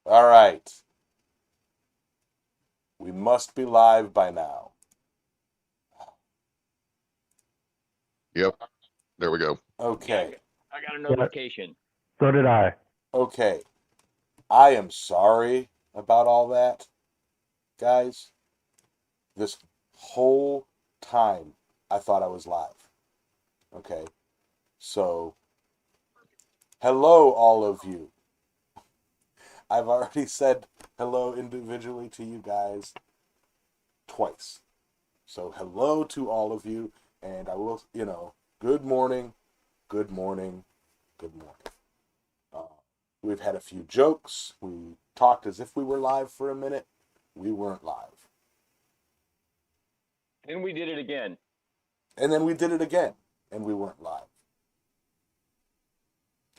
All right. We must be live by now. Yep, there we go. Yeah, Okay. I got a Yeah, notification. so did I. Okay. I am sorry about all that, guys. This whole time I thought I was live. Okay. So, hello, all of you. I've already said hello individually to you guys twice. So, hello to all of you. And I will, good morning, good morning, good morning. Uh, we've had a few jokes. We talked as if we were live for a minute. We weren't live. And we did it again. And then we did it again, and we weren't live.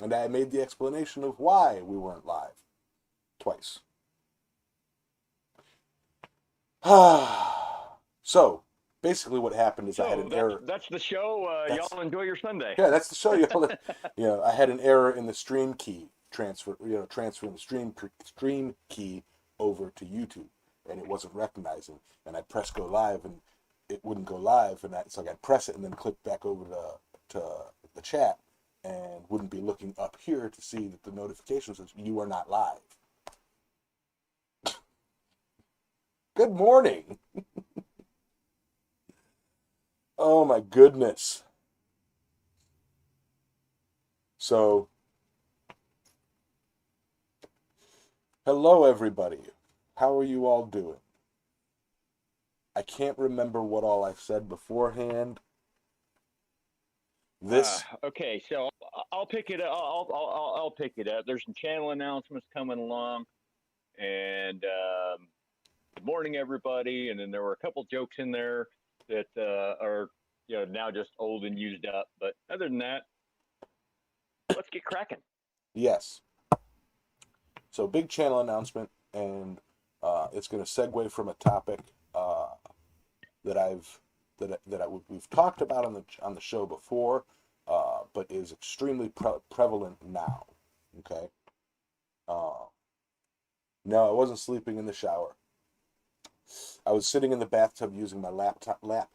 And I made the explanation of why we weren't live twice. So, basically what happened is I had So an that's error. that's the show. That's Y'all enjoy your Sunday. Yeah, that's the show. I had an error in the stream key transferring the stream key over to YouTube, and it wasn't recognizing. And I pressed go live, and it wouldn't go live, and it's like I'd press it and then click back over to the chat, and wouldn't be looking up here to see that the notification says you are not live. Good morning. Oh my goodness. So, hello everybody. How are you all doing? I can't remember what all I've said beforehand. This, Okay, so I'll pick it up. I'll pick it up. There's some channel announcements coming along, and good morning, everybody. And then there were a couple jokes in there that are now just old and used up. But other than that, let's get cracking. yes. So, big channel announcement, and it's going to segue from a topic that we've talked about on the show before, but is extremely prevalent now. Okay. Uh, no, I wasn't sleeping in the shower. I was sitting in the bathtub using my lap anvil.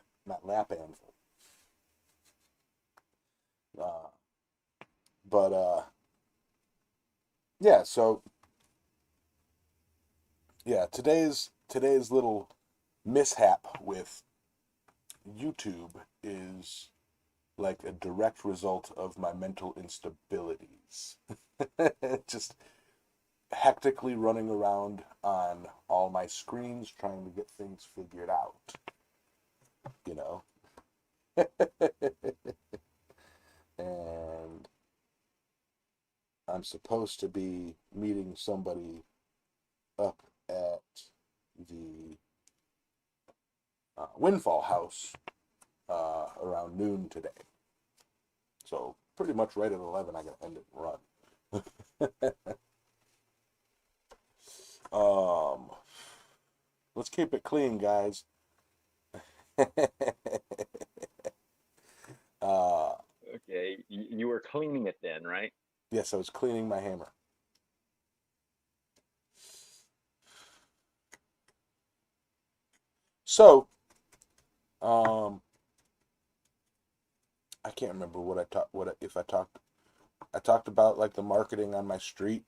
Uh, but yeah, so yeah, today's little mishap with YouTube is like a direct result of my mental instabilities. Just hectically running around on all my screens trying to get things figured out, you know. And I'm supposed to be meeting somebody up at the Windfall House around noon today. So pretty much right at 11, I gotta end it and run. Let's keep it clean, guys. uh, Okay, you were cleaning it then, right? yes, I was cleaning my hammer. So, um, I can't remember what I talked. If I talked? I talked about like the marketing on my street.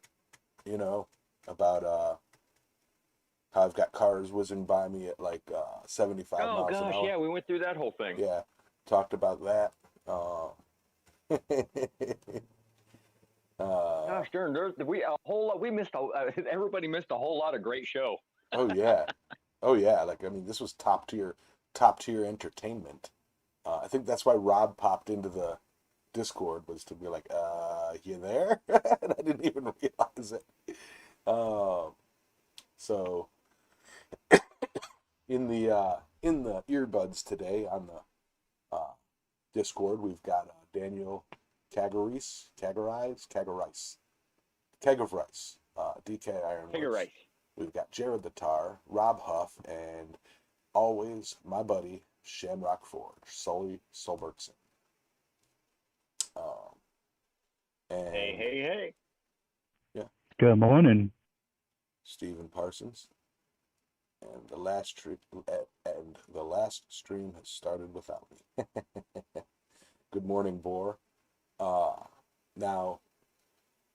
You know, about how I've got cars whizzing by me at like 75 Oh miles an gosh, hour. yeah, we went through that whole thing. Yeah, talked about that. Uh, uh, Gosh darn, we a whole lot. We missed everybody missed a whole lot of great show. oh yeah, oh yeah. Like I mean, this was top tier entertainment. I think that's why Rob popped into the Discord was to be like, you there? And I didn't even realize it. Um, so in the earbuds today on the Discord, we've got Daniel Keg of Rice, DK Figure Ironworks. right. We've got Jared the Tar, Rob Huff, and always my buddy Shamrock Forge, Sully Solbertson. Um, Hey, and hey, hey. yeah, Good morning. Stephen Parsons, and the last stream has started without me. Good morning, Boar. Now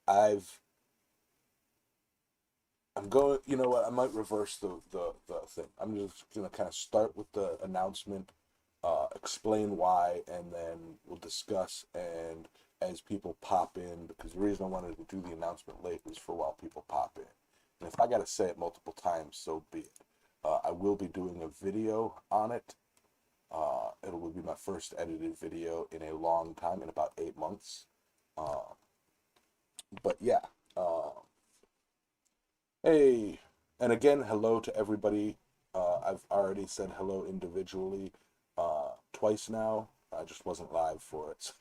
I'm going. You know what? I might reverse the thing. I'm just gonna kind of start with the announcement, explain why, and then we'll discuss. And as people pop in, because the reason I wanted to do the announcement late was for while people pop in. And if I got to say it multiple times, so be it. I will be doing a video on it. It will be my first edited video in a long time, in about 8 months. But yeah. Hey, and again, hello to everybody. I've already said hello individually twice now. I just wasn't live for it.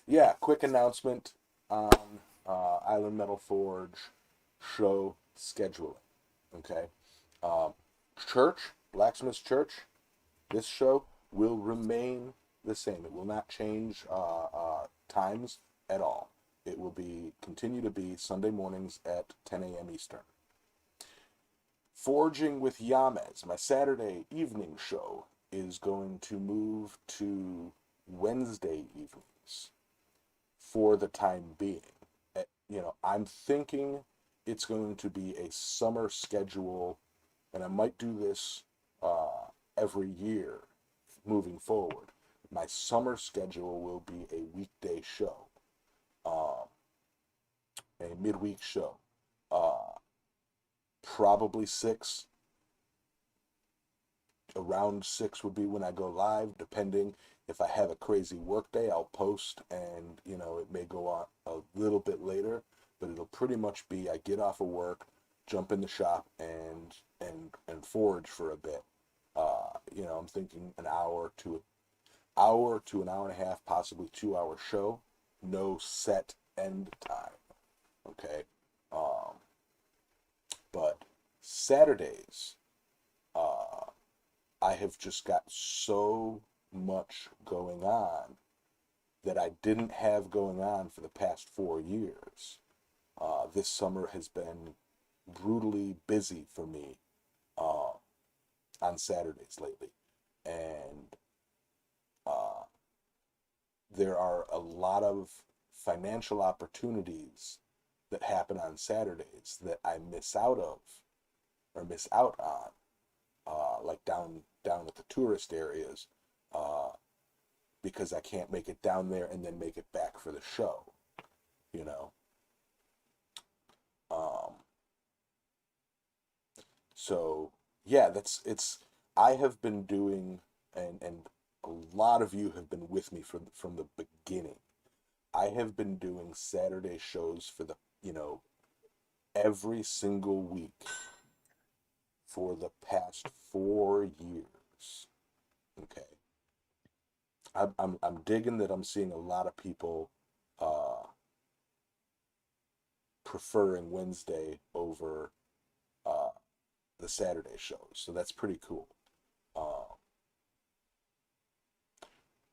Yeah, quick announcement on Island Metal Forge show scheduling. Okay. Church, Blacksmiths Church, this show will remain the same. It will not change times at all. It will continue to be Sunday mornings at 10 a.m. Eastern. Forging with Yamez, my Saturday evening show, is going to move to Wednesday evenings for the time being. I'm thinking it's going to be a summer schedule, and I might do this every year moving forward. My summer schedule will be a weekday show. A midweek show. Probably around 6 would be when I go live, depending. If I have a crazy work day, I'll post, and it may go on a little bit later, but it'll pretty much be I get off of work, jump in the shop, and forge for a bit. I'm thinking an hour to an hour and a half, possibly 2 hour show. No set end time. Okay. But Saturdays, I have just got so much going on that I didn't have going on for the past 4 years. This summer has been brutally busy for me on Saturdays lately. And there are a lot of financial opportunities that happen on Saturdays that I miss out on, like down at the tourist areas, because I can't make it down there and then make it back for the show, So yeah, I have been doing, and a lot of you have been with me from the beginning. I have been doing Saturday shows for every single week for the past 4 years. Okay. I'm digging that I'm seeing a lot of people preferring Wednesday over the Saturday shows, so that's pretty cool.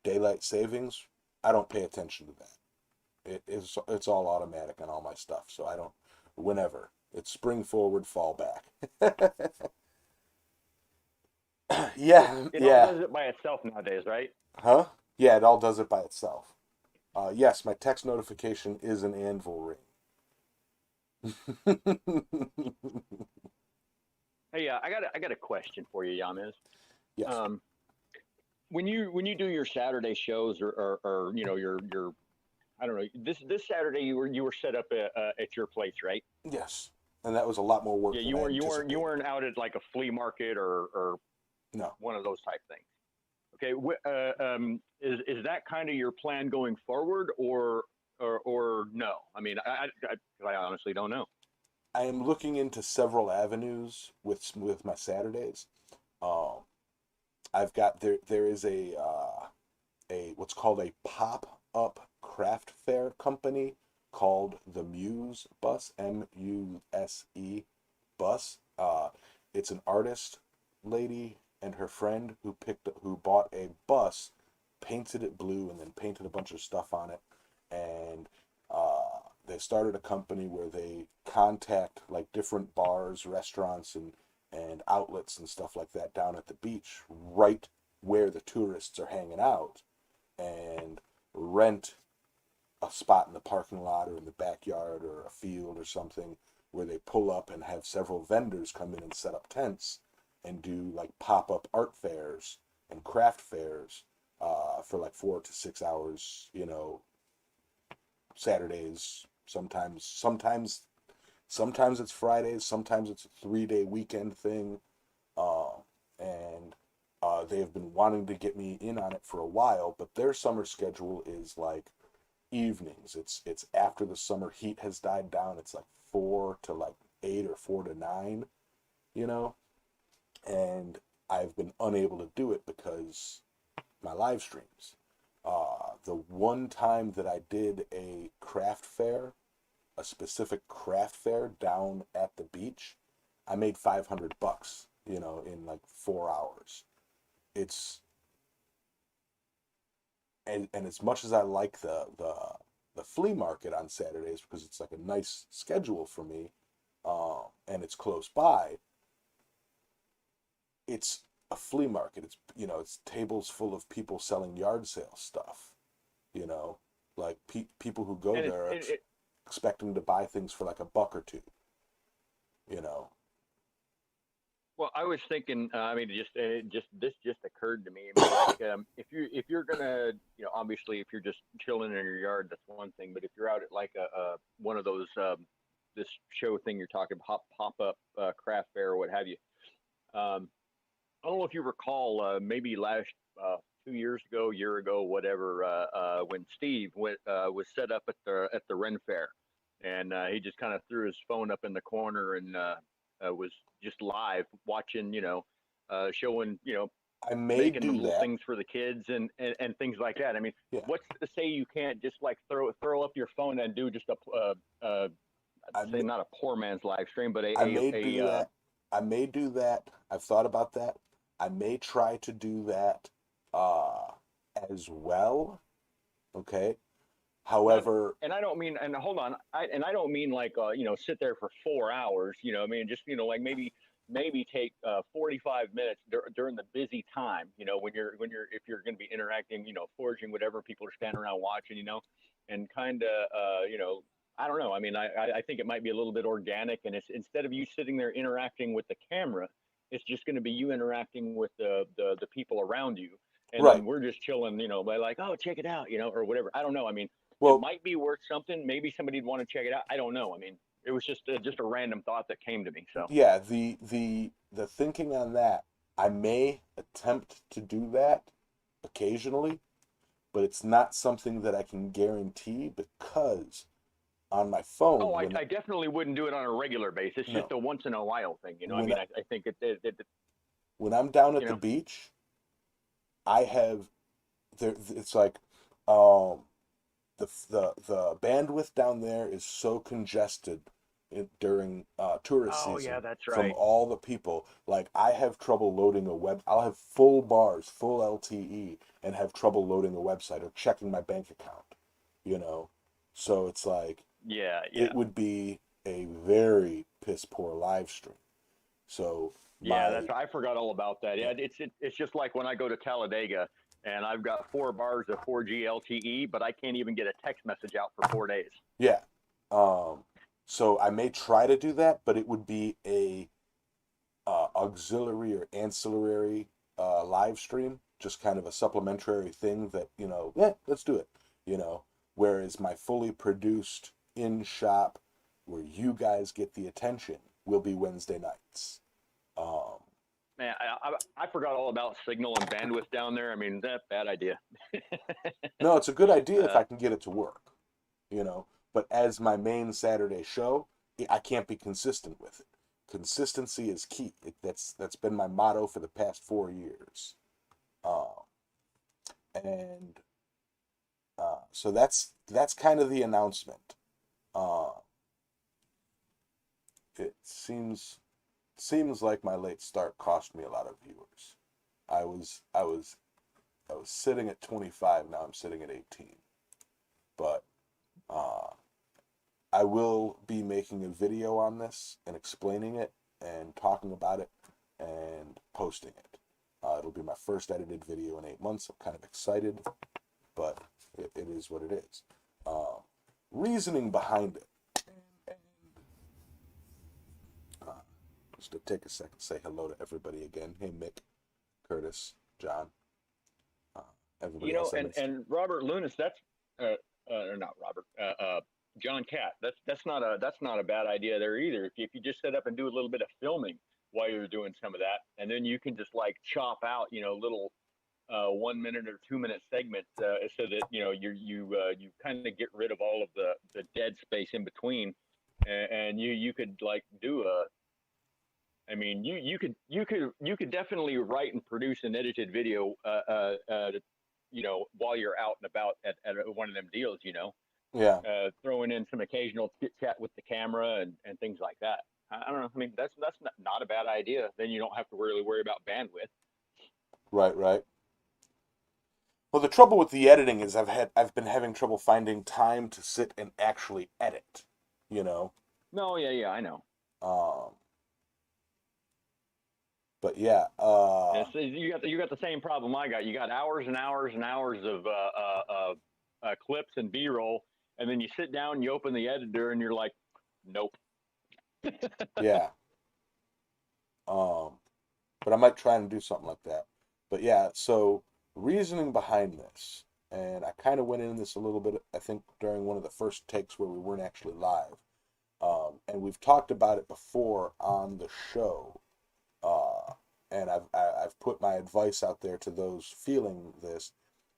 Daylight savings, I don't pay attention to that. It's all automatic on all my stuff, so I don't. Whenever it's spring forward, fall back. Yeah, It yeah. all does it by itself nowadays, right? Huh? Yeah, it all does it by itself. Yes, my text notification is an anvil ring. Hey, I got a question for you, Yamez. Yes. When you do your Saturday shows or your I don't know, this Saturday you were set up at your place, right? Yes. And that was a lot more work Yeah, than I anticipated. you weren't out at like a flea market or No. one of those type things. Okay, is that kind of your plan going forward, or no? I mean, I honestly don't know. I am looking into several avenues with my Saturdays. I've got there is a what's called a pop-up craft fair company called the Muse Bus, Muse Bus. It's an artist lady and her friend who bought a bus, painted it blue, and then painted a bunch of stuff on it, and they started a company where they contact like different bars, restaurants, and outlets and stuff like that down at the beach, right where the tourists are hanging out, and rent a spot in the parking lot or in the backyard or a field or something where they pull up and have several vendors come in and set up tents and do like pop-up art fairs and craft fairs for like 4 to 6 hours, Saturdays, sometimes it's Fridays, sometimes it's a 3-day weekend thing. And they have been wanting to get me in on it for a while, but their summer schedule is like evenings. It's after the summer heat has died down. It's like 4 to like 8 or 4 to 9, and I've been unable to do it because my live streams. The one time that I did a craft fair, a specific craft fair down at the beach, I made $500, in like 4 hours. It's and as much as I like the flea market on Saturdays because it's like a nice schedule for me, and it's close by. It's a flea market. It's tables full of people selling yard sale stuff. Like people who go there are expecting to buy things for like $1 or $2. Well, I was thinking. I mean, this just occurred to me. I mean, like, if you're gonna, obviously, if you're just chilling in your yard, that's one thing. But if you're out at like a one of those this show thing you're talking about, pop up craft fair or what have you. I don't know if you recall, maybe last 2 years ago, year ago, whatever, when Steve was set up at the Ren Fair, and he just kind of threw his phone up in the corner and was just live watching, showing, I may making the do little that. things for the kids and things like that. I mean, Yeah. what's to say you can't just like throw up your phone and do just I'd say not a poor man's live stream, but I may do that. I may do that. I've thought about that. I may try to do that as well. Okay. However, and I don't mean, and hold on, I don't mean like sit there for 4 hours. I mean just like maybe take 45 minutes during the busy time. When you're if you're going to be interacting, foraging, whatever, people are standing around watching. And kind of I don't know. I mean, I think it might be a little bit organic, and it's instead of you sitting there interacting with the camera, it's just going to be you interacting with the people around you, and right. then we're just chilling, by like, oh, check it out, or whatever. I don't know. I mean, it Well, might be worth something. Maybe somebody'd want to check it out. I don't know. I mean, it was just a random thought that came to me. So yeah, the thinking on that, I may attempt to do that occasionally, but it's not something that I can guarantee because on my phone, oh, I definitely wouldn't do it on a regular basis. It's no, just a once in a while thing. I when mean, I think when I'm down at you the know. beach, I have there. It's like um, the bandwidth down there is so congested during tourist Oh yeah, season that's from right. all the people. Like I have trouble loading a web. I'll have full bars, full LTE, and have trouble loading a website or checking my bank account. You know, so it's like Yeah, it yeah. would be a very piss poor live stream. So Yeah, my I forgot all about that. yeah Yeah, it's just like when I go to Talladega and I've got 4 bars of 4G LTE, but I can't even get a text message out for 4 days. yeah. Um, so I may try to do that, but it would be a auxiliary or ancillary live stream, just kind of a supplementary thing that, yeah, let's do it, you know. Whereas my fully produced in shop, where you guys get the attention, will be Wednesday nights. Um, Man, I forgot all about signal and bandwidth down there. I mean, that bad idea. no, it's a good idea if uh, I can get it to work, you know. But as my main Saturday show, I can't be consistent with it. Consistency is key. That's been my motto for the past 4 years. Uh, and so that's kind of the announcement. Uh, it seems like my late start cost me a lot of viewers. I was I was I was sitting at 25. Now I'm sitting at 18. But uh, I will be making a video on this and explaining it and talking about it and posting it. It'll be my first edited video in 8 months. I'm kind of excited, but it is what it is. Reasoning behind it. Just to take a second, say hello to everybody again. Hey, Mick, Curtis, John, everybody else. And Robert Lunas, that's or not Robert, John Cat. That's not a bad idea there either. If you just set up and do a little bit of filming while you're doing some of that, and then you can just like chop out, little 1 minute or 2 minute segments, so that you kind of get rid of all of the dead space in between, and you could like do a. I mean, you could definitely write and produce an edited video, while you're out and about at one of them deals, Yeah. throwing in some occasional chit chat with the camera and things like that. I don't know. I mean, that's not a bad idea. Then you don't have to really worry about bandwidth. Right, right. Well, the trouble with the editing is I've been having trouble finding time to sit and actually edit, No, yeah, I know. But yeah, So you got the same problem I got. You got hours and hours and hours of clips and B-roll, and then you sit down, and you open the editor, and you're like, nope. yeah. But I might try and do something like that. But yeah, so reasoning behind this, and I kind of went into this a little bit, I think, during one of the first takes where we weren't actually live. And we've talked about it before on the show. And I've put my advice out there to those feeling this,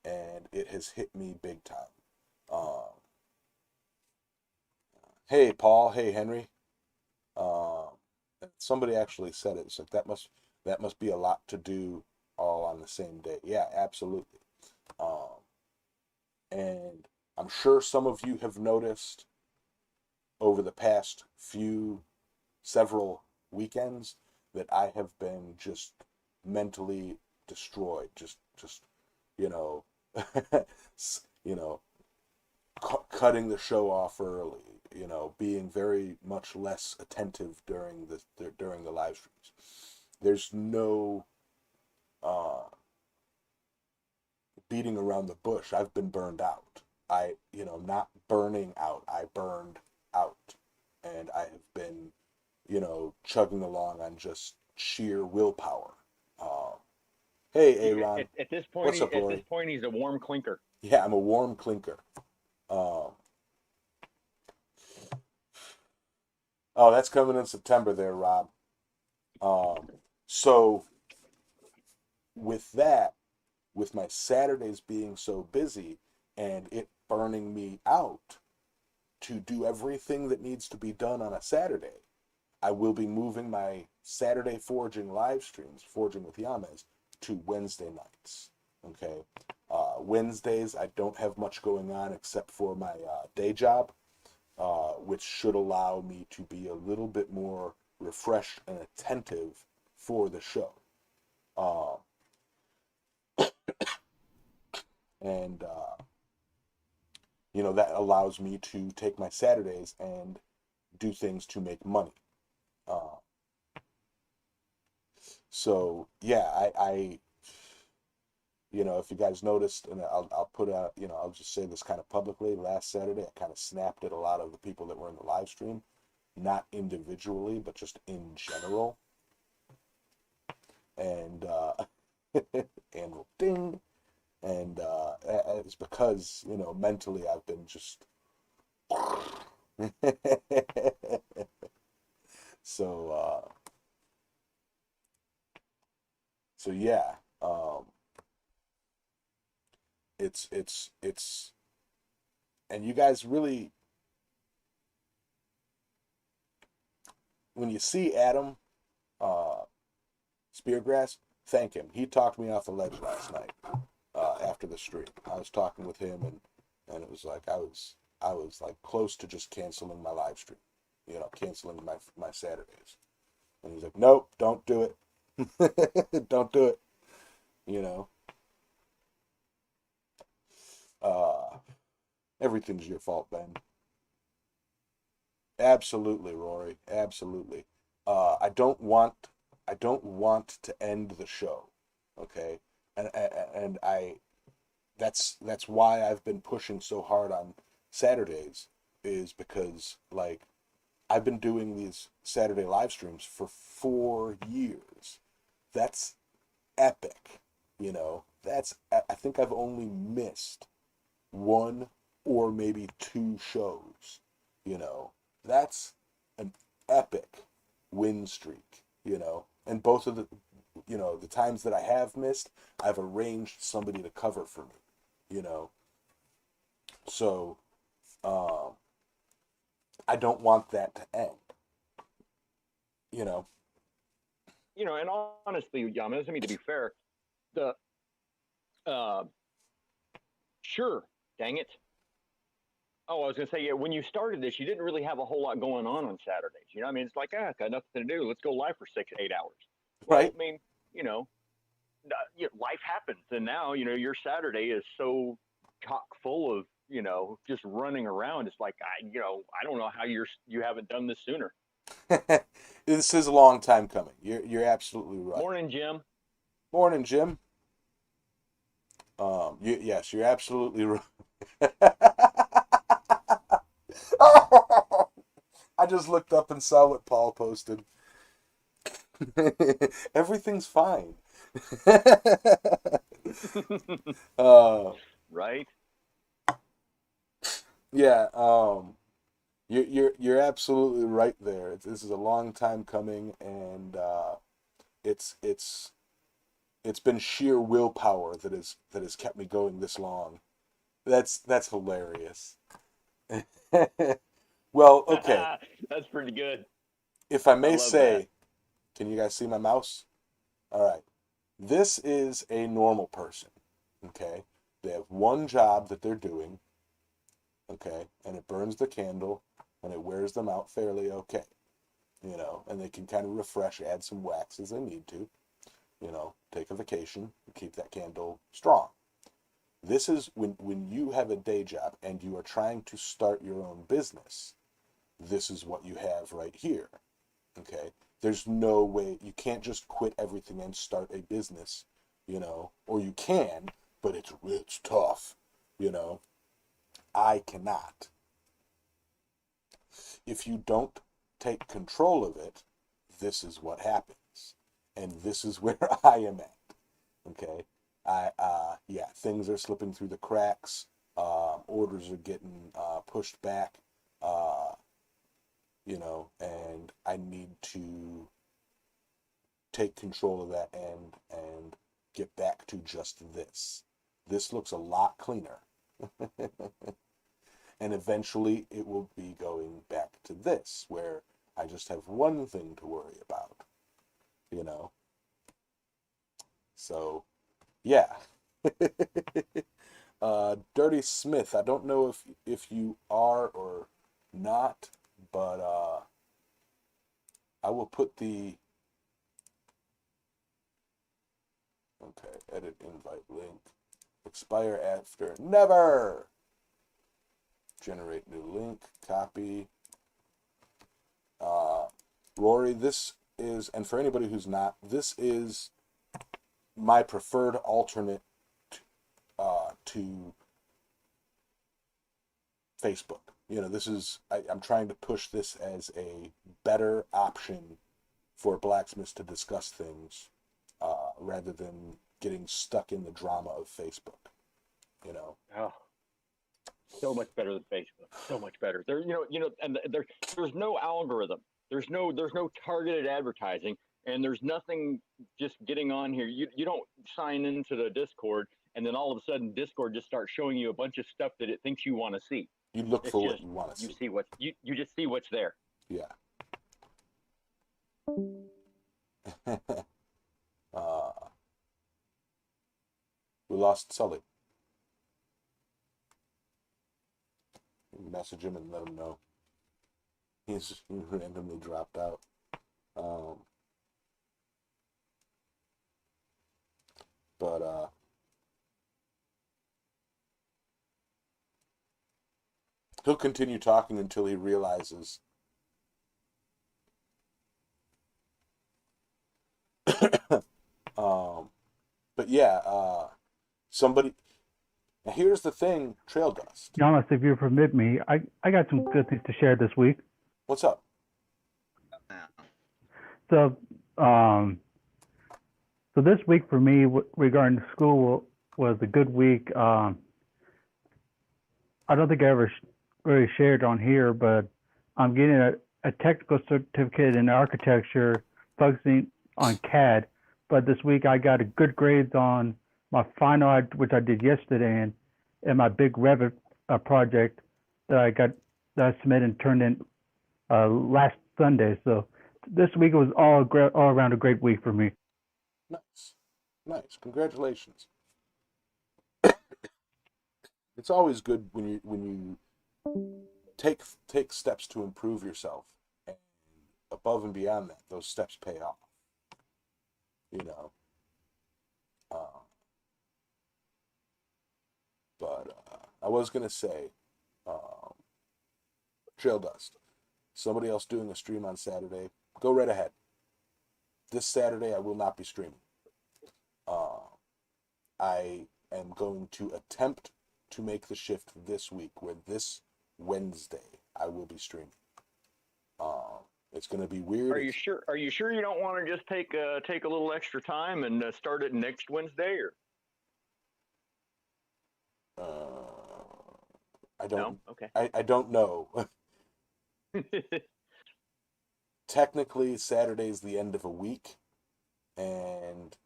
and it has hit me big time. Hey, Paul. Hey, Henry. Somebody actually said it. It's like that must be a lot to do all on the same day. Yeah, absolutely. And I'm sure some of you have noticed over the past several weekends that I have been just mentally destroyed. Just you know, cutting the show off early. Being very much less attentive during the live streams. There's no beating around the bush. I've been burned out. Not burning out. I burned out, and I have been, chugging along on just sheer willpower. Hey, Aaron. At this point, What's up, at Lori? this point, he's a warm clinker. Yeah, I'm a warm clinker. Oh, that's coming in September there, Rob. So with that, with my Saturdays being so busy and it burning me out to do everything that needs to be done on a Saturday, I will be moving my Saturday forging live streams, Forging with Yamez, to Wednesday nights. Okay. Wednesdays, I don't have much going on except for my day job, which should allow me to be a little bit more refreshed and attentive for the show. And that allows me to take my Saturdays and do things to make money. So yeah, I if you guys noticed, and I'll put out, I'll just say this kind of publicly. Last Saturday, I kind of snapped at a lot of the people that were in the live stream, not individually, but just in general. And annual ding. And it's because, mentally I've been just so yeah, it's and you guys really, when you see Adam Speargrass, thank him. He talked me off the ledge last night. After the stream, I was talking with him, and it was like I was like close to just canceling my live stream, canceling my Saturdays. And he's like, nope, don't do it. Don't do it. Everything's your fault, Ben. Absolutely, Rory. Absolutely. I don't want to end the show. Okay, and that's why I've been pushing so hard on Saturdays, is because like I've been doing these Saturday live streams for 4 years. That's epic. I think I've only missed one or maybe two shows. You know, that's an epic win streak. And both of the times that I have missed, I've arranged somebody to cover for me. You know, so um, I don't want that to end. You know, And honestly, Yamas, I mean, to be fair, the uh, sure, dang it. Oh, I was gonna say, yeah. When you started this, you didn't really have a whole lot going on Saturdays. I mean, it's like, got nothing to do. Let's go live for 6, 8 hours. Well, right? I mean, you know, life happens, and now your Saturday is so chock full of just running around. It's like I don't know how you haven't done this sooner. This is a long time coming. You're absolutely right. Morning, Jim. Morning, Jim. Yes, you're absolutely right. I just looked up and saw what Paul posted. Everything's fine. uh, Right? yeah. You're absolutely right there. This is a long time coming, and it's been sheer willpower that has kept me going this long. That's hilarious. Well, okay. That's pretty good. If I I may love that. say, can you guys see my mouse? All right. This is a normal person. Okay. They have one job that they're doing. Okay. And it burns the candle and it wears them out fairly okay. And they can kind of refresh, add some wax as they need to. Take a vacation, keep that candle strong. This is when you have a day job and you are trying to start your own business. This is what you have right here. Okay? There's no way, you can't just quit everything and start a business, or you can, but it's tough, I cannot. If you don't take control of it, this is what happens. And this is where I am at. Okay? Yeah, things are slipping through the cracks. Orders are getting pushed back. And I need to take control of that and get back to just this. This looks a lot cleaner. And eventually it will be going back to this, where I just have one thing to worry about. So, yeah. Dirty Smith, I don't know if you are or not, but I will put the edit invite link. Expire after. Never! Generate new link. Copy. Rory, this is, and for anybody who's not, this is my preferred alternate to Facebook. This is, I'm trying to push this as a better option for Blacksmiths to discuss things rather than getting stuck in the drama of Facebook. Oh, so much better than Facebook. So much better. And there's no algorithm. There's no targeted advertising, and there's nothing just getting on here. You don't sign into the Discord, and then all of a sudden Discord just starts showing you a bunch of stuff that it thinks you want to see. You look It's for just, what you want to you see. see what you just see what's there. Yeah. We lost Sully. Message him and let him know. He randomly dropped out. But he'll continue talking until he realizes Somebody. Now here's the thing, Trail Dust. Giannis, if you permit me, I got some good things to share this week. What's up? So, so this week for me, regarding school, was a good week. I don't think I ever really shared on here, but I'm getting a technical certificate in architecture, focusing on CAD. But this week I got a good grades on my final, which I did yesterday, and my big Revit project that I submitted and turned in last Sunday. So this week was all around a great week for me. Nice. Nice. Congratulations. It's always good when you take steps to improve yourself, and above and beyond that, those steps pay off. You know. But I was gonna say, Trail Dust. Somebody else doing a stream on Saturday. Go right ahead. This Saturday I will not be streaming. I am going to attempt to make the shift this week, where this Wednesday I will be streaming. It's going to be weird. Are you sure? Are you sure you don't want to just take a little extra time and start it next Wednesday? Or I don't. No? Okay. I don't know. Technically, Saturday is the end of a week, and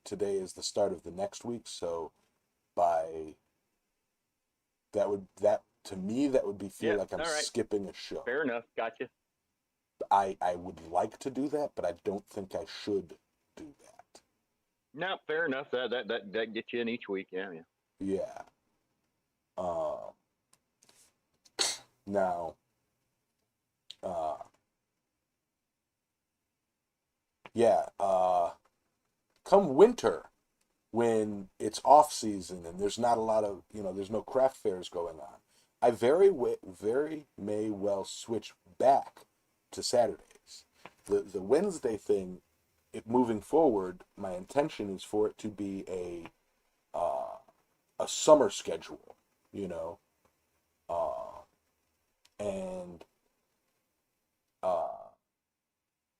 today is the start of the next week. So, to me that would feel like I'm skipping a show. Fair enough. Gotcha. I would like to do that, but I don't think I should do that. No, fair enough. That gets you in each week. Yeah. Yeah. Now. Yeah. Come winter, when it's off season and there's not a lot of, there's no craft fairs going on, I very may well switch back to Saturdays. The Wednesday thing, moving forward, my intention is for it to be a summer schedule, and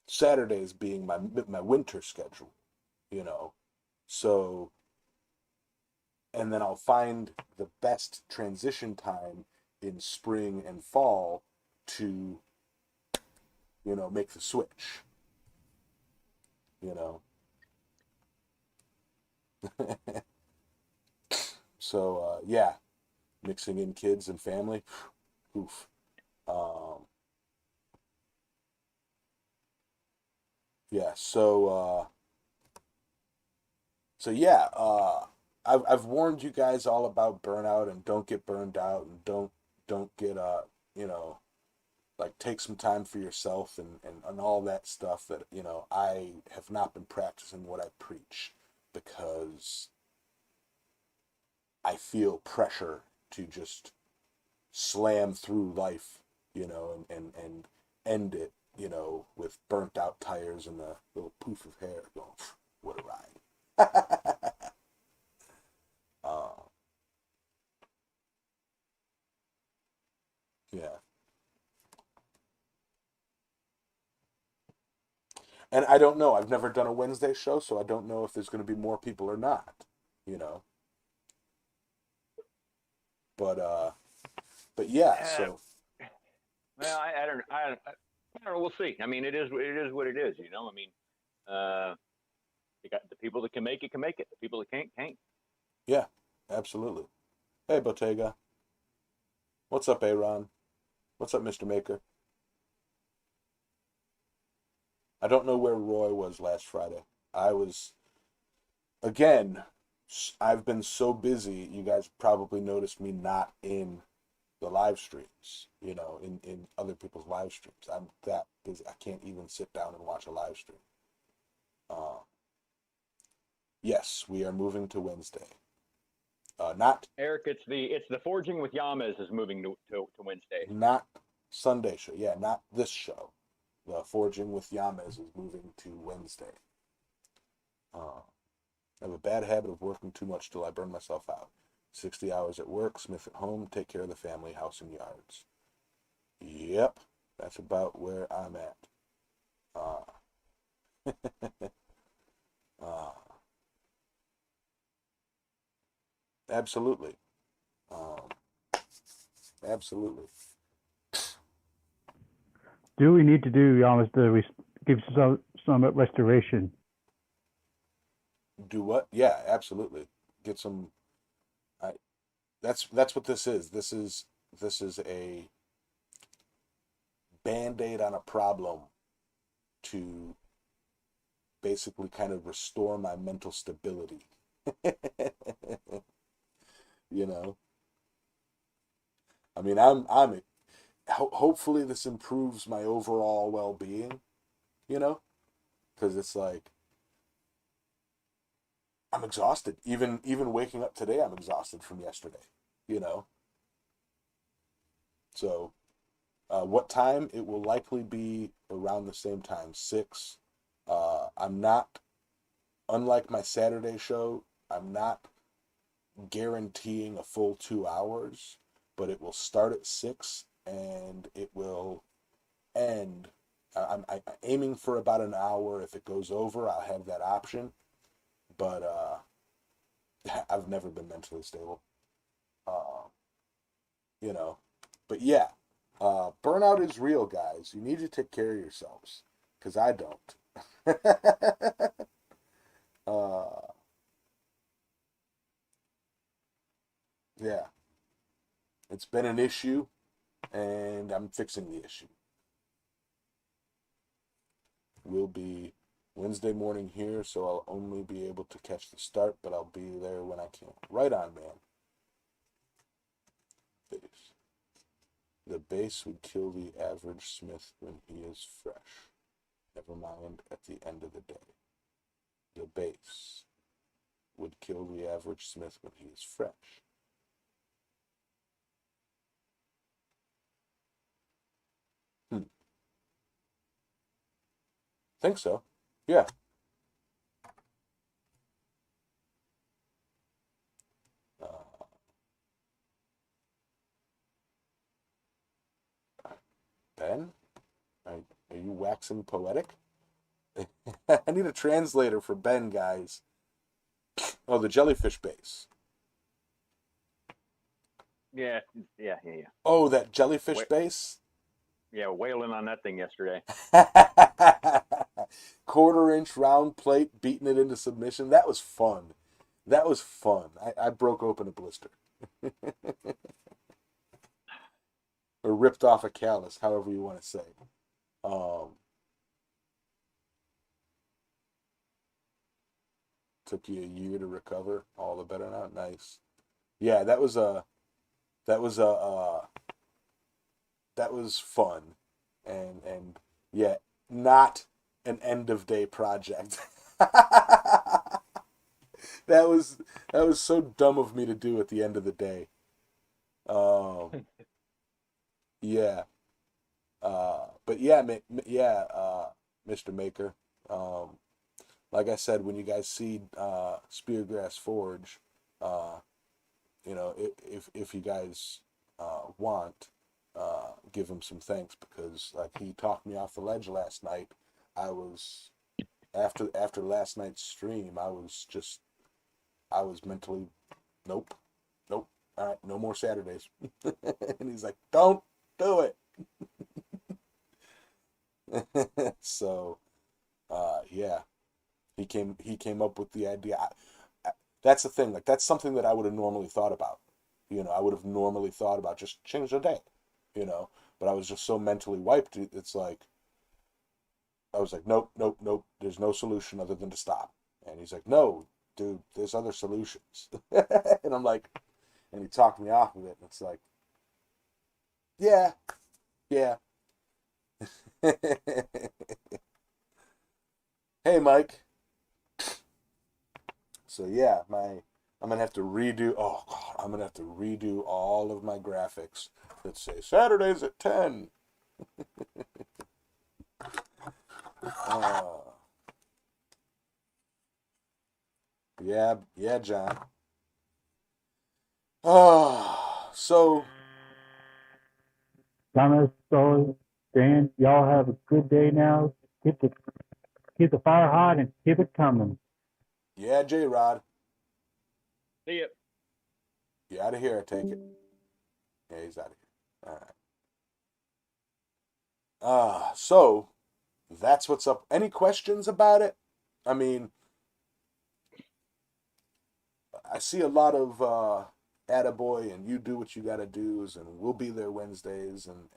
Saturdays being my winter schedule, so, and then I'll find the best transition time in spring and fall to, make the switch, So, yeah, mixing in kids and family, oof. Yeah, so yeah, I've warned you guys all about burnout, and don't get burned out, and don't get like, take some time for yourself, and all that stuff that, I have not been practicing what I preach, because I feel pressure to just slam through life, and end it, with burnt out tires and a little poof of hair going, what a ride. Yeah. And I don't know. I've never done a Wednesday show, so I don't know if there's going to be more people or not, But yeah, so. Well, I don't know. We'll see. I mean, it is what it is. I mean, you got the people that can make it. The people that can't. Yeah, absolutely. Hey, Bottega. What's up, Aaron? What's up, Mr. Maker? I don't know where Roy was last Friday. Again, I've been so busy, you guys probably noticed me not in the live streams, in other people's live streams. I'm that busy. I can't even sit down and watch a live stream. Yes, we are moving to Wednesday. Not Eric. It's the Forging with Yamas is moving to Wednesday. Not Sunday show. Yeah, not this show. The Forging with Yamas is moving to Wednesday. I have a bad habit of working too much till I burn myself out. 60 hours at work, Smith at home, take care of the family, house, and yards. Yep, that's about where I'm at. Uh, absolutely. Absolutely. Do we need to do almost to give some restoration? Do what? Yeah, absolutely. Get some. That's what this is. This is a band-aid on a problem to basically kind of restore my mental stability. You know, I mean, hopefully this improves my overall well-being, you know, because it's like I'm exhausted. Even waking up today, I'm exhausted from yesterday, you know. So, what time? It will likely be around the same time, 6. I'm not, unlike my Saturday show, I'm not guaranteeing a full 2 hours, but it will start at 6 and it will end. I'm aiming for about an hour. If it goes over, I'll have that option. But I've never been mentally stable, you know. But yeah, burnout is real, guys. You need to take care of yourselves, because I don't. uh, yeah, it's been an issue, and I'm fixing the issue. Will be Wednesday morning here, so I'll only be able to catch the start, but I'll be there when I can. Right on, man. Base. The base would kill the average Smith when he is fresh. Never mind at the end of the day. The base would kill the average Smith when he is fresh. Think so. Yeah. Ben? Are you waxing poetic? I need a translator for Ben, guys. Oh, the jellyfish base. Yeah. Oh, that jellyfish base? Yeah, wailing on that thing yesterday. 1/4-inch round plate, beating it into submission. That was fun. That was fun. I broke open a blister. Or ripped off a callus, however you want to say. Took you a year to recover. All the better now. Nice. Yeah, that was fun, and yeah, not an end of day project. that was so dumb of me to do at the end of the day. Yeah. But yeah, Mr. Maker. Like I said, when you guys see Speargrass Forge, you know, if you guys want, give him some thanks, because like he talked me off the ledge last night. I was after last night's stream, I was mentally, nope, all right, no more Saturdays. And he's like, don't do it. So yeah, he came up with the idea. That's the thing, like that's something that I would have normally thought about. You know, I would have normally thought about just change the day, you know, but I was just so mentally wiped. It's like, I was like, nope, there's no solution other than to stop. And he's like, no, dude, there's other solutions. And I'm like, and he talked me off of it, and it's like, yeah. Hey, Mike. So yeah, I'm gonna have to redo. Oh God, I'm gonna have to redo all of my graphics that say Saturdays at 10. Yeah, John. Oh, so Thomas, so Dan, y'all have a good day now. Keep the fire hot and keep it coming. yeah, J Rod, See ya. you out of here, I take it. Yeah, he's out of here. All right. So that's what's up. Any questions about it? I mean, I see a lot of attaboy and you do what you gotta do's and we'll be there Wednesdays and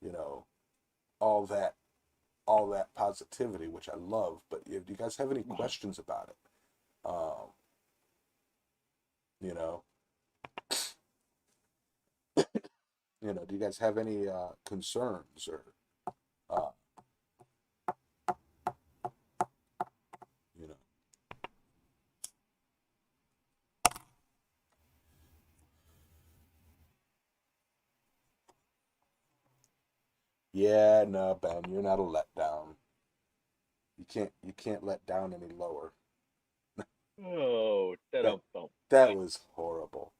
you know all that positivity, which I love. But do you guys have any questions about it? Um, you know, do you guys have any concerns or uh, you know? Yeah, no, Ben, you're not a letdown. You can't let down any lower. Oh, that That bump. that was horrible.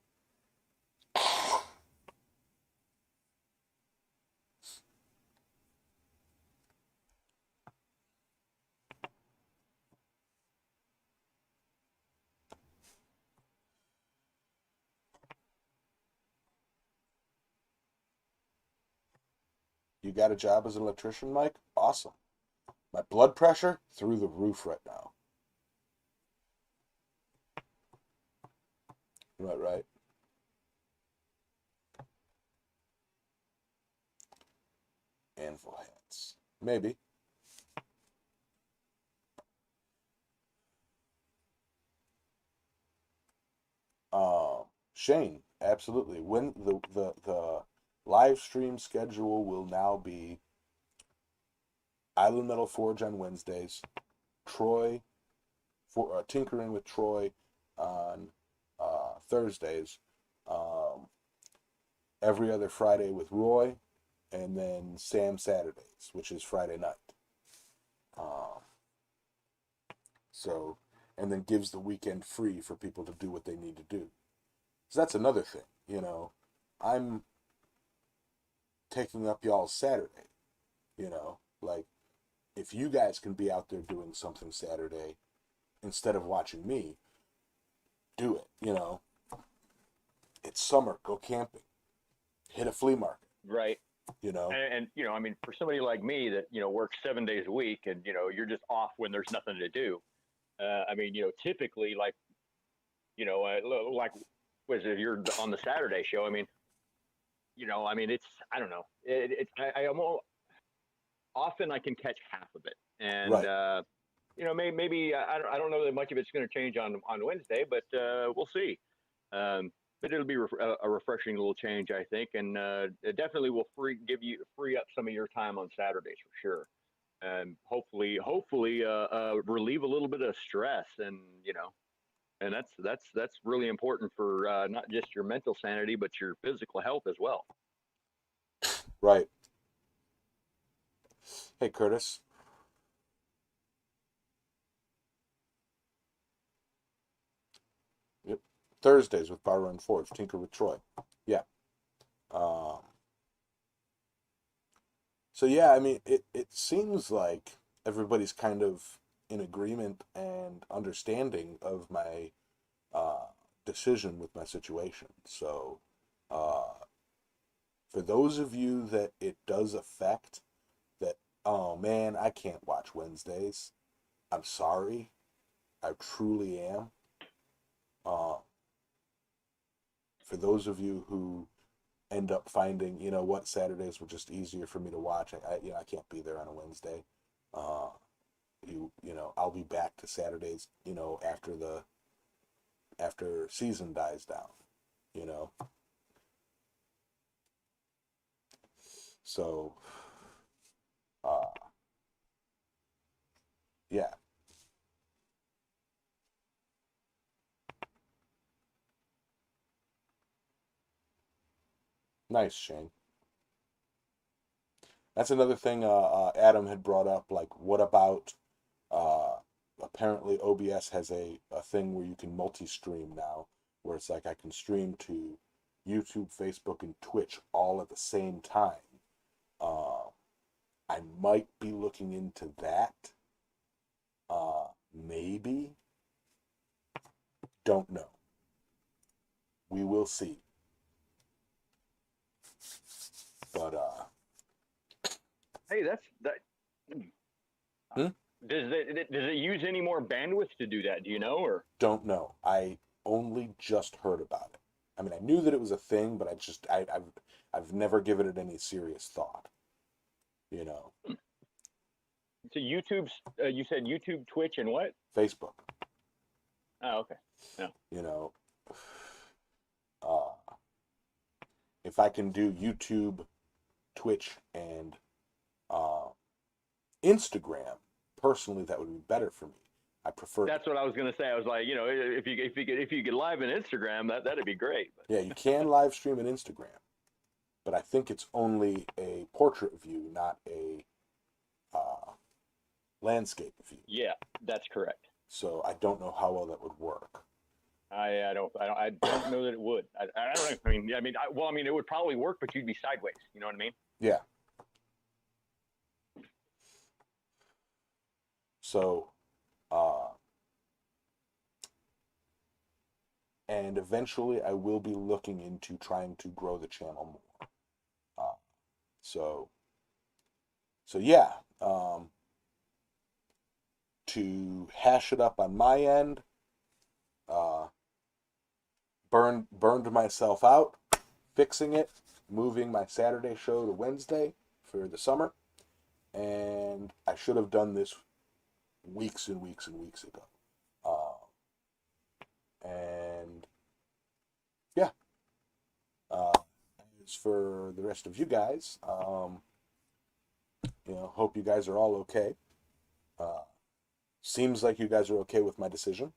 You got a job as an electrician, Mike? Awesome. My blood pressure through the roof right now. Right. Anvil hands. Maybe. Shane, absolutely. When the live stream schedule will now be Island Metal Forge on Wednesdays, Troy for tinkering with Troy on Thursdays, um, every other Friday with Roy, and then Sam Saturdays, which is Friday night. Um, so, and then gives the weekend free for people to do what they need to do. So that's another thing, I'm taking up y'all's Saturday, like if you guys can be out there doing something Saturday instead of watching me, do it. It's summer, go camping, hit a flea market, Right. you know. And I mean, for somebody like me that works 7 days a week, and you're just off when there's nothing to do. I mean, typically, like was it you're on the Saturday show? I mean, it's I don't know. It's I am often I can catch half of it, and Right. maybe I don't know that much of it's going to change on Wednesday, but we'll see. But it'll be a refreshing little change, I think, and it definitely will free up some of your time on Saturdays for sure, and hopefully relieve a little bit of stress, and and that's really important for not just your mental sanity, but your physical health as well. Right. Hey, Curtis. Yep. Thursdays with Bar Run Forge, Tinker with Troy. Yeah. Um, so yeah, I mean, it seems like everybody's kind of in agreement and understanding of my uh, decision with my situation. So, uh, for those of you that it does affect, that oh man, I can't watch Wednesdays. I'm sorry, I truly am. Uh, for those of you who end up finding, what, Saturdays were just easier for me to watch. I can't be there on a Wednesday. Uh, I'll be back to Saturdays, after season dies down, you know. So, uh, yeah, nice, Shane. That's another thing. Adam had brought up, like, what about uh, apparently OBS has a thing where you can multi-stream now, where it's like I can stream to YouTube, Facebook, and Twitch all at the same time. I might be looking into that. Maybe. Don't know. We will see. But Hey, that's that. Hmm? Does it use any more bandwidth to do that? Do you know, or don't know. I only just heard about it. I mean, I knew that it was a thing, but I've never given it any serious thought. You know, so YouTube's? You said YouTube, Twitch, and what? Facebook. Oh, okay. Yeah. You know, if I can do YouTube, Twitch, and Instagram, personally, that would be better for me. I prefer. That's what I was gonna say. I was like, if you could live in Instagram, that'd be great. But. Yeah, you can live stream on Instagram, but I think it's only a portrait view, not a landscape view. Yeah, that's correct. So I don't know how well that would work. I don't know that it would. I don't know. I mean, it would probably work, but you'd be sideways. You know what I mean? Yeah. So, and eventually I will be looking into trying to grow the channel more. So yeah, to hash it up on my end, burned myself out, fixing it, moving my Saturday show to Wednesday for the summer, and I should have done this weeks and weeks and weeks ago. And yeah, as for the rest of you guys, hope you guys are all okay. Seems like you guys are okay with my decision,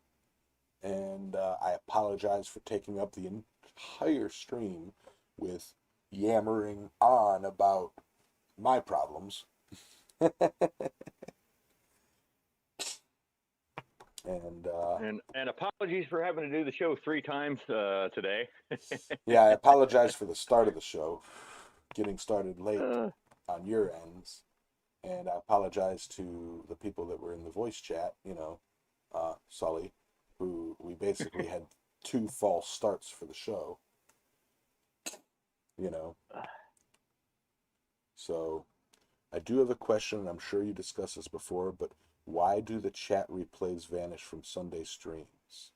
and I apologize for taking up the entire stream with yammering on about my problems. And apologies for having to do the show 3 times today. Yeah, I apologize for the start of the show, getting started late on your ends, and I apologize to the people that were in the voice chat. Sully, who we basically had 2 false starts for the show. So I do have a question, and I'm sure you discussed this before, but why do the chat replays vanish from Sunday streams?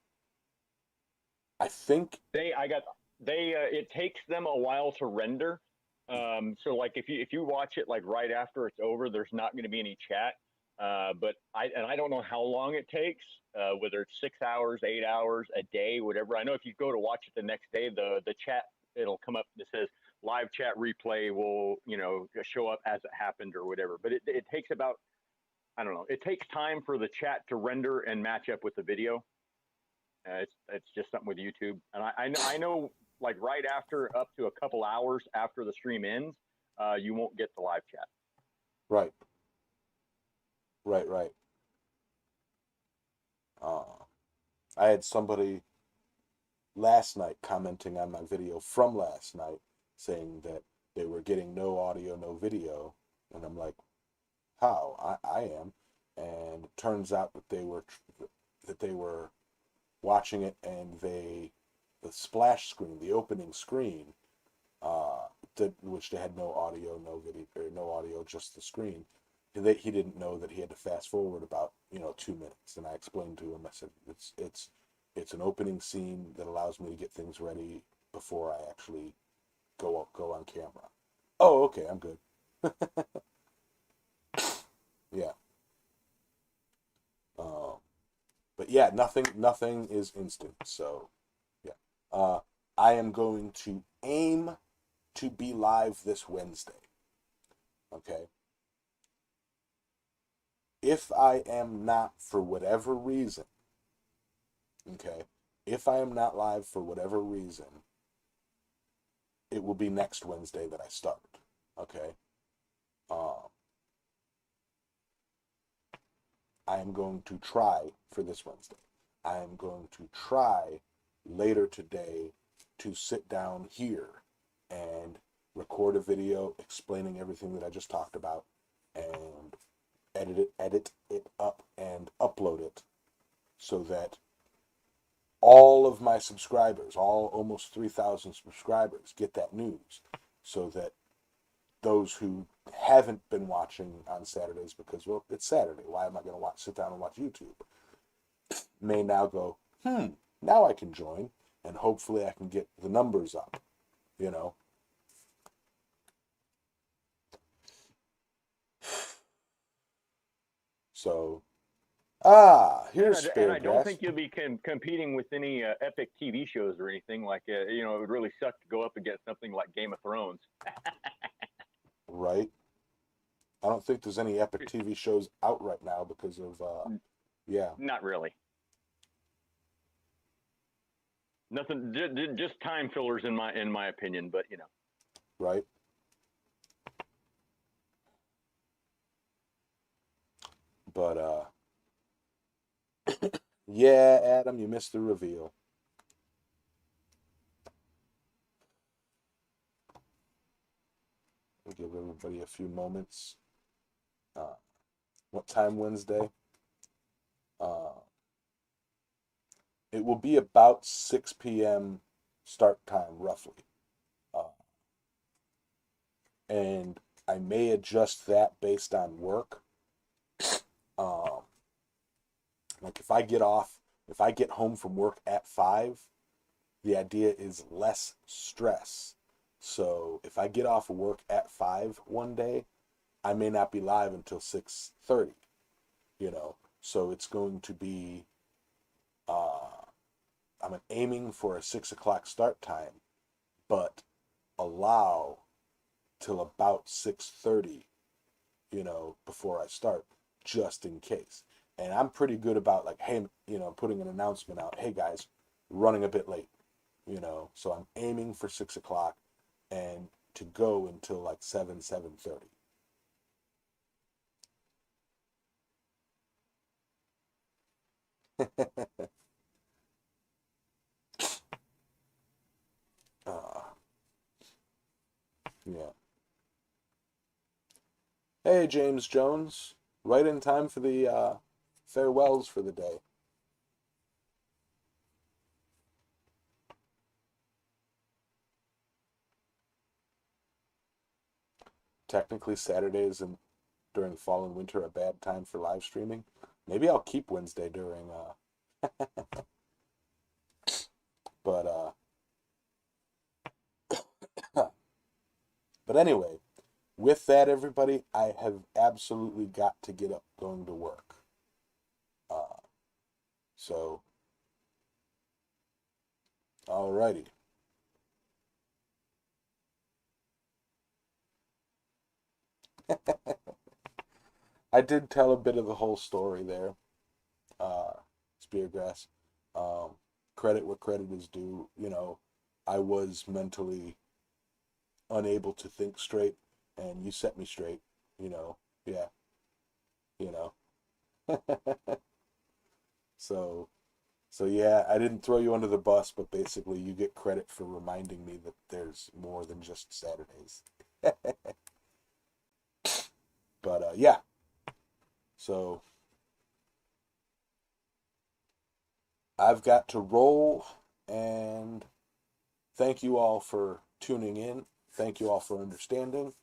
I think it takes them a while to render. So like if you watch it like right after it's over, there's not going to be any chat. But I don't know how long it takes, whether it's 6 hours, 8 hours, a day, whatever. I know if you go to watch it the next day, the chat, it'll come up that says live chat replay will, show up as it happened or whatever. But it takes about, I don't know, it takes time for the chat to render and match up with the video. It's just something with YouTube. And I know like right after, up to a couple hours after the stream ends, you won't get the live chat. Right. I had somebody last night commenting on my video from last night saying that they were getting no audio, no video. And I'm like, how? I am. And it turns out that they were watching it, and the splash screen, the opening screen, which they had no audio, no video, or no audio, just the screen. He didn't know that he had to fast forward about 2 minutes, and I explained to him. I said it's an opening scene that allows me to get things ready before I actually go on camera. Oh, okay, I'm good. Yeah. But yeah, nothing is instant. So yeah, I am going to aim to be live this Wednesday. Okay. If I am not for whatever reason, if I am not live for whatever reason, it will be next Wednesday that I start. Okay. I am going to try for this Wednesday. I am going to try later today to sit down here and record a video explaining everything that I just talked about and edit it up and upload it so that all of my subscribers, all almost 3,000 subscribers, get that news, so that those who haven't been watching on Saturdays because, well, it's Saturday, why am I going to sit down and watch YouTube, may now go, now I can join, and hopefully I can get the numbers up, you know. So, here's and I don't Speargrass. think you'll be competing with any epic TV shows or anything like. It would really suck to go up against something like Game of Thrones. Right. I don't think there's any epic TV shows out right now because of, yeah. Not really. Nothing. Just time fillers in my opinion, but you know. Right. But yeah, Adam, you missed the reveal. I'll give everybody a few moments. What time Wednesday? It will be about 6 p.m. start time, roughly. And I may adjust that based on work. Like if I get home from work at 5, the idea is less stress. So if I get off of work at 5 one day, I may not be live until 6:30, you know. So it's going to be, I'm aiming for a 6 o'clock start time, but allow till about 6:30, you know, before I start, just in case. And I'm pretty good about like, hey, you know, putting an announcement out, hey guys, running a bit late, you know. So I'm aiming for 6 o'clock and to go until like 7:30. Yeah. Hey, James Jones, right in time for the farewells for the day. Technically, Saturdays and during fall and winter a bad time for live streaming. Maybe I'll keep Wednesday during but but anyway, with that, everybody, I have absolutely got to get up going to work. So alrighty. I did tell a bit of the whole story there, Speargrass. Credit where credit is due. You know, I was mentally unable to think straight, and you set me straight. You know, yeah, you know. So, yeah, I didn't throw you under the bus, but basically you get credit for reminding me that there's more than just Saturdays. But yeah, so I've got to roll, and thank you all for tuning in. Thank you all for understanding.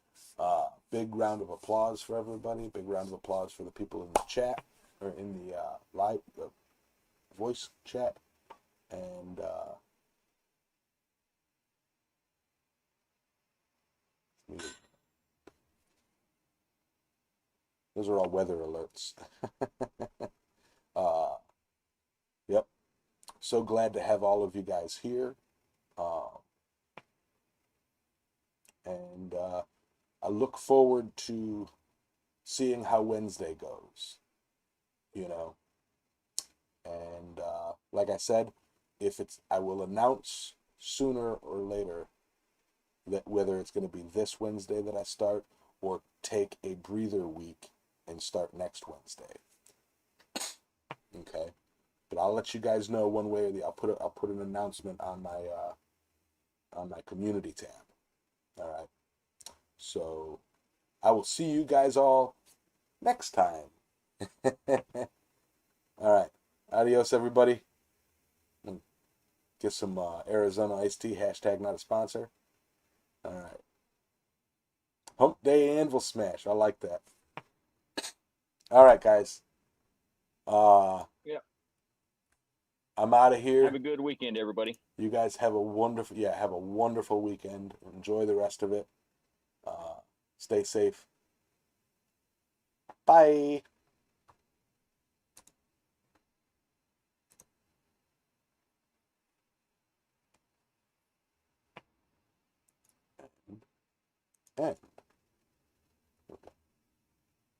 Big round of applause for everybody. Big round of applause for the people in the chat, or in the live voice chat. And those are all weather alerts. Yep. So glad to have all of you guys here. And I look forward to seeing how Wednesday goes, you know. And like I said, I will announce sooner or later that whether it's going to be this Wednesday that I start or take a breather week and start next Wednesday. Okay, but I'll let you guys know one way or the. I'll put an announcement on my community tab. All right. So I will see you guys all next time. All right. Adios, everybody. Get some Arizona iced tea. Hashtag not a sponsor. All right. Hump Day Anvil Smash. I like that. All right, guys. Yeah. I'm out of here. Have a good weekend, everybody. You guys have a wonderful weekend. Enjoy the rest of it. Stay safe. Bye. And